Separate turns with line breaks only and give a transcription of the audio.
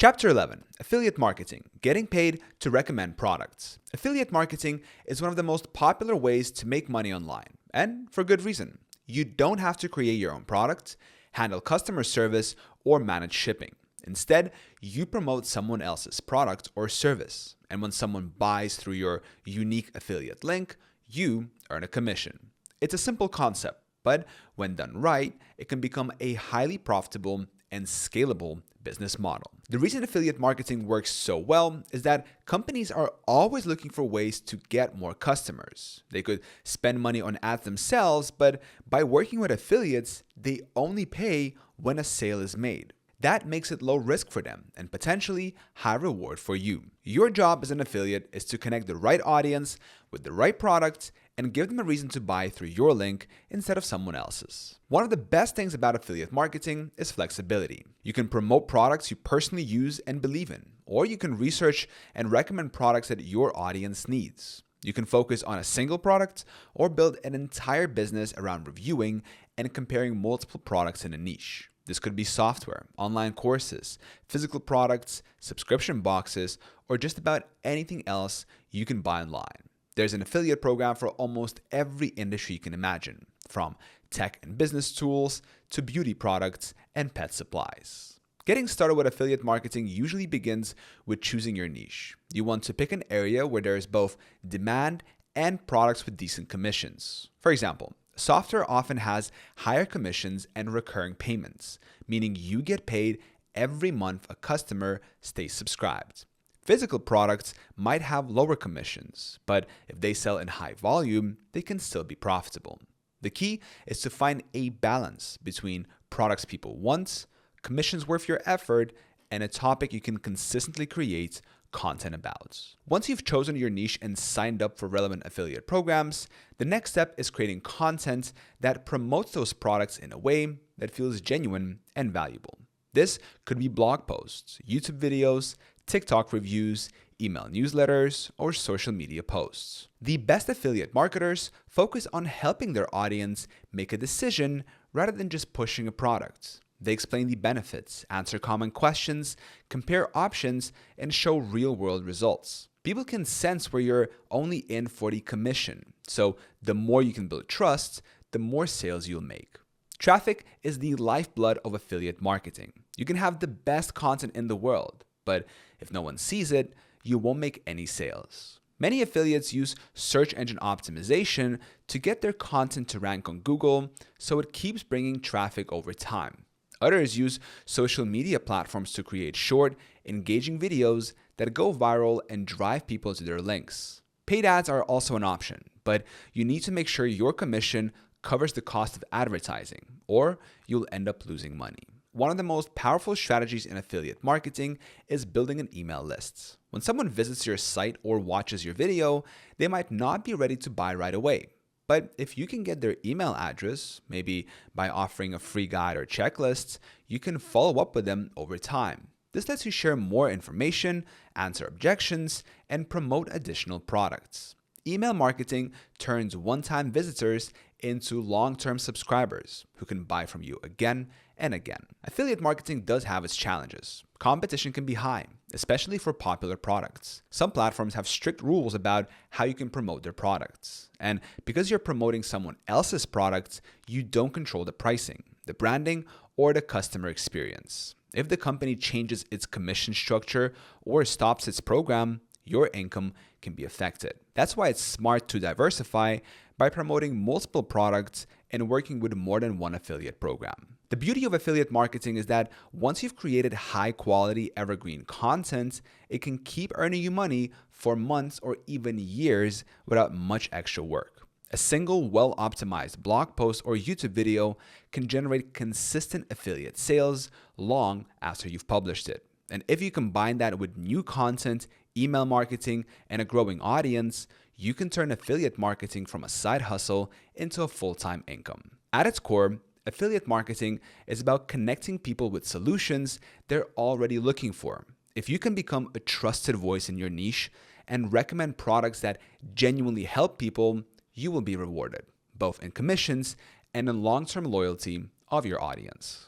Chapter 11, Affiliate Marketing, Getting Paid to Recommend Products. Affiliate marketing is one of the most popular ways to make money online, and for good reason. You don't have to create your own products, handle customer service, or manage shipping. Instead, you promote someone else's product or service, and when someone buys through your unique affiliate link, you earn a commission. It's a simple concept, but when done right, it can become a highly profitable and scalable business model. The reason affiliate marketing works so well is that companies are always looking for ways to get more customers. They could spend money on ads themselves, but by working with affiliates, they only pay when a sale is made. That makes it low risk for them and potentially high reward for you. Your job as an affiliate is to connect the right audience with the right product and give them a reason to buy through your link instead of someone else's. One of the best things about affiliate marketing is flexibility. You can promote products you personally use and believe in, or you can research and recommend products that your audience needs. You can focus on a single product or build an entire business around reviewing and comparing multiple products in a niche. This could be software, online courses, physical products, subscription boxes, or just about anything else you can buy online. There's an affiliate program for almost every industry you can imagine, from tech and business tools to beauty products and pet supplies. Getting started with affiliate marketing usually begins with choosing your niche. You want to pick an area where there is both demand and products with decent commissions. For example, software often has higher commissions and recurring payments, meaning you get paid every month a customer stays subscribed. Physical products might have lower commissions, but if they sell in high volume, they can still be profitable. The key is to find a balance between products people want, commissions worth your effort, and a topic you can consistently create content about. Once you've chosen your niche and signed up for relevant affiliate programs, the next step is creating content that promotes those products in a way that feels genuine and valuable. This could be blog posts, YouTube videos, TikTok reviews, email newsletters, or social media posts. The best affiliate marketers focus on helping their audience make a decision rather than just pushing a product. They explain the benefits, answer common questions, compare options, and show real-world results. People can sense where you're only in for the commission, so the more you can build trust, the more sales you'll make. Traffic is the lifeblood of affiliate marketing. You can have the best content in the world, but if no one sees it, you won't make any sales. Many affiliates use search engine optimization to get their content to rank on Google, so it keeps bringing traffic over time. Others use social media platforms to create short, engaging videos that go viral and drive people to their links. Paid ads are also an option, but you need to make sure your commission covers the cost of advertising, or you'll end up losing money. One of the most powerful strategies in affiliate marketing is building an email list. When someone visits your site or watches your video, they might not be ready to buy right away. But if you can get their email address, maybe by offering a free guide or checklist, you can follow up with them over time. This lets you share more information, answer objections, and promote additional products. Email marketing turns one-time visitors into long-term subscribers who can buy from you again and again. Affiliate marketing does have its challenges. Competition can be high, especially for popular products. Some platforms have strict rules about how you can promote their products. And because you're promoting someone else's products, you don't control the pricing, the branding, or the customer experience. If the company changes its commission structure or stops its program, your income can be affected. That's why it's smart to diversify by promoting multiple products and working with more than one affiliate program. The beauty of affiliate marketing is that once you've created high quality evergreen content, it can keep earning you money for months or even years without much extra work. A single well-optimized blog post or YouTube video can generate consistent affiliate sales long after you've published it. And if you combine that with new content, email marketing, and a growing audience, you can turn affiliate marketing from a side hustle into a full-time income. At its core, affiliate marketing is about connecting people with solutions they're already looking for. If you can become a trusted voice in your niche and recommend products that genuinely help people, you will be rewarded, both in commissions and in long-term loyalty of your audience.